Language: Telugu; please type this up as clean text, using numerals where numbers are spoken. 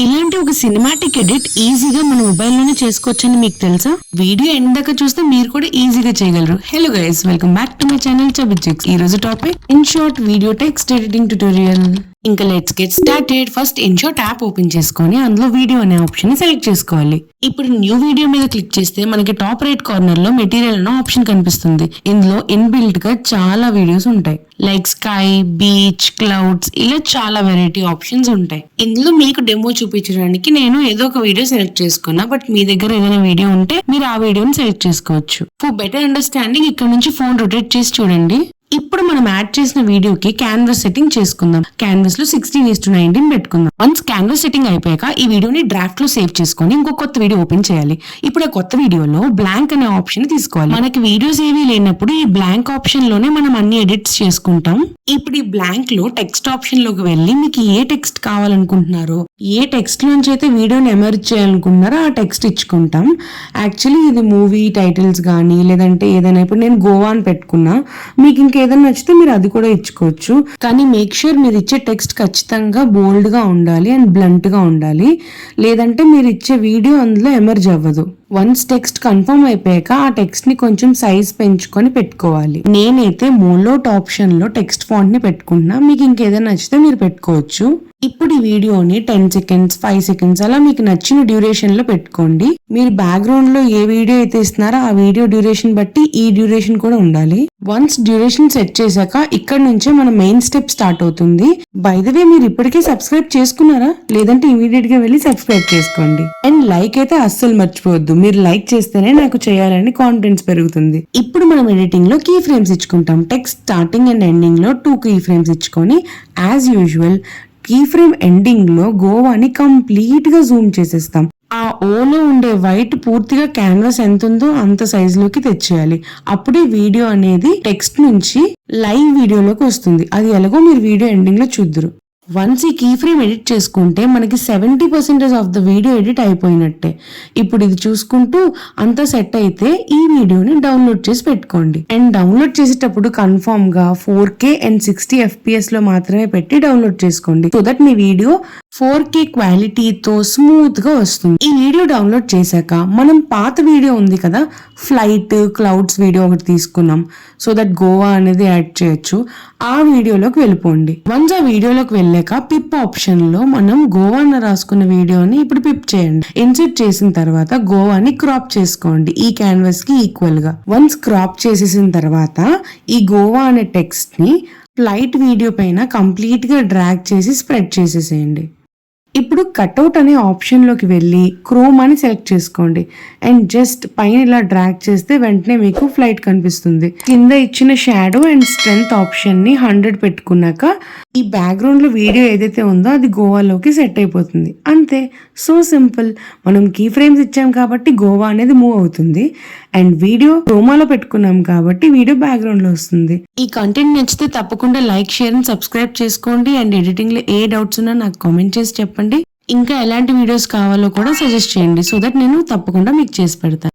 ఇలాంటి ఒక సినిమాటిక్ ఎడిట్ ఈజీగా మన మొబైల్ లోనే చేసుకోవచ్చని మీకు తెలుసా? వీడియో ఎండ్ దాకా చూస్తే మీరు కూడా ఈజీగా చేయగలరు. Hello guys, welcome back to my channel చబిజిక్స్. ఈ రోజు topic InShot video text editing tutorial. ఇంకా let's get started. First InShot app open చేసుకొని అందులో వీడియో అనే ఆప్షన్ ని సెలెక్ట్ చేసుకోవాలి. ఇప్పుడు న్యూ వీడియో మీద క్లిక్ చేస్తే మనకి టాప్ రైట్ కార్నర్ లో మెటీరియల్ అనే ఆప్షన్ కనిపిస్తుంది. ఇందులో ఇన్బిల్ట్ గా చాలా వీడియోస్ ఉంటాయి, లైక్ స్కై, బీచ్, క్లౌడ్స్, ఇలా చాలా వెరైటీ ఆప్షన్స్ ఉంటాయి. ఇందులో మీకు డెమో చూపించడానికి నేను ఏదో ఒక వీడియో సెలెక్ట్ చేసుకున్నా, బట్ మీ దగ్గర ఏదైనా వీడియో ఉంటే మీరు ఆ వీడియోని సెలెక్ట్ చేసుకోవచ్చు. ఫర్ బెటర్ అండర్స్టాండింగ్ ఇక్కడ నుంచి ఫోన్ రొటేట్ చేసి చూడండి. ఇప్పుడు మనం యాడ్ చేసిన వీడియోకి క్యాన్వాస్ సెట్టింగ్ చేసుకుందాం. క్యాన్వాస్ లో 16:19 పెట్టుకుందాం. వన్స్ క్యాన్వాస్ సెట్టింగ్ అయిపోయాక ఈ వీడియోని డ్రాఫ్ట్ లో సేవ్ చేసుకొని ఇంకో కొత్త వీడియో ఓపెన్ చేయాలి. ఇప్పుడు ఆ కొత్త వీడియోలో బ్లాంక్ అనే ఆప్షన్ తీసుకోవాలి. మనకి వీడియోస్ ఏవి లేనప్పుడు ఈ బ్లాంక్ ఆప్షన్ లోనే మనం అన్ని ఎడిట్స్ చేసుకుంటాం. ఇప్పుడు ఈ బ్లాంక్ లో టెక్స్ట్ ఆప్షన్ లోకి వెళ్ళి మీకు ఏ టెక్స్ట్ కావాలనుకుంటున్నారో, ఏ టెక్స్ట్ నుంచి అయితే వీడియోని ఎమర్జ్ చేయాలనుకుంటున్నారో ఆ టెక్స్ట్ ఇచ్చుకుంటాం. యాక్చువల్లీ ఇది మూవీ టైటిల్స్ కానీ లేదంటే ఏదైనా, ఇప్పుడు నేను గోవా అని పెట్టుకున్నా, మీకు ఇంకేదైనా నచ్చితే మీరు అది కూడా ఇచ్చుకోవచ్చు. కానీ మేక్ ష్యూర్ మీరు ఇచ్చే టెక్స్ట్ ఖచ్చితంగా బోల్డ్ గా ఉండాలి అండ్ బ్లంట్ గా ఉండాలి, లేదంటే మీరు ఇచ్చే వీడియో అందులో ఎమర్జ్ అవ్వదు. వన్స్ టెక్స్ట్ కన్ఫర్మ్ అయిపోయాక ఆ టెక్స్ట్ ని కొంచెం సైజ్ పెంచుకొని పెట్టుకోవాలి. నేనైతే మోనోట్ ఆప్షన్ లో టెక్స్ట్ ఫాంట్ ని పెట్టుకుంటున్నా, మీకు ఇంకేదైనా నచ్చితే మీరు పెట్టుకోవచ్చు. ఇప్పుడు ఈ వీడియోని 10 సెకండ్స్ 5 సెకండ్స్ అలా మీకు నచ్చిన డ్యూరేషన్ లో పెట్టుకోండి. మీరు బ్యాక్గ్రౌండ్ లో ఏ వీడియో అయితే ఇస్తున్నారో ఆ వీడియో డ్యూరేషన్ బట్టి ఈ డ్యూరేషన్ కూడా ఉండాలి. వన్స్ డ్యూరేషన్ సెట్ చేశాక ఇక్కడ నుంచే మన మెయిన్ స్టెప్ స్టార్ట్ అవుతుంది. బై ద వే, మీరు ఇప్పటికే సబ్స్క్రైబ్ చేసుకున్నారా? లేదంటే ఇమీడియట్ గా వెళ్ళి సబ్స్క్రైబ్ చేసుకోండి. అండ్ లైక్ అయితే అస్సలు మర్చిపోవద్దు. మీరు లైక్ చేస్తేనే నాకు చేయాలని కాన్ఫిడెన్స్ పెరుగుతుంది. ఇప్పుడు మనం ఎడిటింగ్ లో కీ ఫ్రేమ్స్ ఇచ్చుకుంటాం. టెక్స్ట్ స్టార్టింగ్ అండ్ ఎండింగ్ లో 2 కీ ఫ్రేమ్స్ ఇచ్చుకొని as usual key frame ending లో గోవాని కంప్లీట్ గా జూమ్ చేసేస్తాం. ఆ ఓలో ఉండే వైట్ పూర్తిగా క్యాన్వాస్ ఎంత ఉందో అంత సైజ్ లోకి తెచ్చేయాలి. అప్పుడే వీడియో అనేది టెక్స్ట్ నుంచి లైవ్ వీడియోలోకి వస్తుంది. అది ఎలాగో మీరు వీడియో ఎండింగ్ లో చూద్దరు. వన్స్ ఈ కీ ఫ్రేమ్ ఎడిట్ చేసుకుంటే మనకి 70% ఆఫ్ ద వీడియో ఎడిట్ అయిపోయినట్టే. ఇప్పుడు ఇది చూసుకుంటూ అంతా సెట్ అయితే ఈ వీడియోని డౌన్లోడ్ చేసి పెట్టుకోండి. అండ్ డౌన్లోడ్ చేసేటప్పుడు కన్ఫర్మ్ గా 4K అండ్ 60 FPS లో మాత్రమే పెట్టి డౌన్లోడ్ చేసుకోండి. So that me video 4K క్వాలిటీతో స్మూత్ గా వస్తుంది. ఈ వీడియో డౌన్లోడ్ చేశాక మనం పాత వీడియో ఉంది కదా, ఫ్లైట్ క్లౌడ్స్ వీడియో ఒకటి తీసుకున్నాం, సో దట్ గోవా అనేది యాడ్ చేయొచ్చు. ఆ వీడియోలోకి వెళ్ళిపోండి. వన్స్ ఆ వీడియోలోకి వెళ్ళాక పిప్ ఆప్షన్ లో మనం గోవా అని రాసుకున్న వీడియోని ఇప్పుడు పిప్ చేయండి. ఇన్సర్ట్ చేసిన తర్వాత గోవాని క్రాప్ చేసుకోండి ఈ క్యాన్వాస్ కి ఈక్వల్ గా. వన్స్ క్రాప్ చేసేసిన తర్వాత ఈ గోవా అనే టెక్స్ట్ ని ఫ్లైట్ వీడియో పైన కంప్లీట్ గా డ్రాగ్ చేసి స్ప్రెడ్ చేసేసేయండి. ఇప్పుడు కట్అవుట్ అనే ఆప్షన్ లోకి వెళ్ళి క్రోమ్ అని సెలెక్ట్ చేసుకోండి అండ్ జస్ట్ పైన ఇలా డ్రాగ్ చేస్తే వెంటనే మీకు ఫ్లైట్ కనిపిస్తుంది. కింద ఇచ్చిన షాడో అండ్ స్ట్రెంత్ ఆప్షన్ ని 100 పెట్టుకున్నాక ఈ బ్యాక్గ్రౌండ్ లో వీడియో ఏదైతే ఉందో అది గోవాలోకి సెట్ అయిపోతుంది. అంతే, సో సింపుల్. మనం కీ ఫ్రేమ్స్ ఇచ్చాం కాబట్టి గోవా అనేది మూవ్ అవుతుంది అండ్ వీడియో క్రోమాలో పెట్టుకున్నాం కాబట్టి వీడియో బ్యాక్గ్రౌండ్ లో వస్తుంది. ఈ కంటెంట్ నచ్చితే తప్పకుండా లైక్, షేర్ అండ్ సబ్స్క్రైబ్ చేసుకోండి. అండ్ ఎడిటింగ్ లో ఏ డౌట్స్ ఉన్నా నాకు కామెంట్ చేసి చెప్పండి. ఇంకా ఎలాంటి వీడియోస్ కావాలో కూడా సజెస్ట్ చేయండి, సో దట్ నేను తప్పకుండా మీకు చేసి పెడతాను.